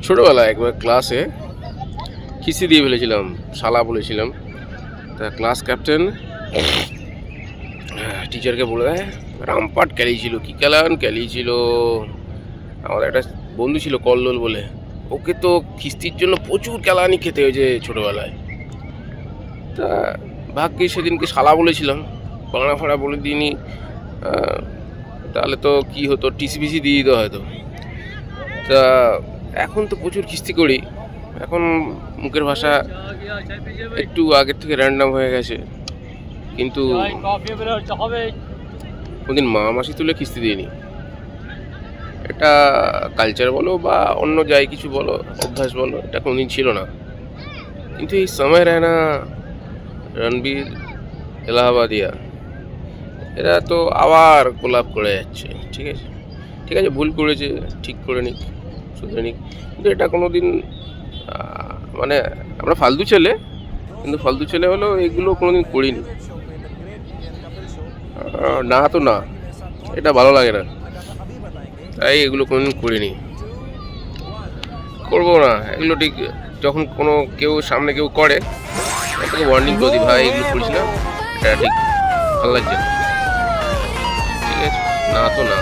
ছোটোবেলায় একবার ক্লাসে খিস্তি দিয়ে ফেলেছিলাম, শালা বলেছিলাম। তা ক্লাস ক্যাপ্টেন টিচারকে বলে দেয়, রামপাট খেলিয়েছিল, কী খেলিয়েছিল। আমার একটা বন্ধু ছিল কল্লোল বলে, ওকে তো খিস্তির জন্য প্রচুর কেলানি খেতে হয়েছে ছোটোবেলায়। তা ভাগ্যে সেদিনকে শালা বলেছিলাম, পাড়া ফাড়া বলে দিইনি, তাহলে তো কি হতো, টিসি ফিসি দিয়ে দিত হয়তো। তা এখন তো প্রচুর খিস্তি করি, এখন মুখের ভাষা একটু আগের থেকে র্যান্ডাম হয়ে গেছে, কিন্তু কোনদিন মা মাসি তুলে খিস্তি দিইনি। এটা কালচার বলো বা অন্য যাই কিছু বলো, অভ্যাস বলো, এটা কোনদিন ছিল না। কিন্তু এই সময় রায়না, রণবীর, এলাহাবাদিয়া এরা তো আবার কোলাপ করে যাচ্ছে। ঠিক আছে, ঠিক আছে, ভুল করেছে, ঠিক করে নিক, শুধরে নিক। কিন্তু এটা কোনো দিন মানে আমরা ফালতু ছেলে, কিন্তু ফালতু ছেলে হলেও এগুলো কোনো দিন করিনি। না তো না, এটা ভালো লাগে না, তাই এগুলো কোনোদিন করিনি, করবো না এগুলো। ঠিক যখন কোনো কেউ সামনে কেউ করে, তাকে ওয়ার্নিং করে দিই, ভাই এগুলো করিস না, এটা ঠিক ভালো লাগছে না। ঠিক আছে, না তো না।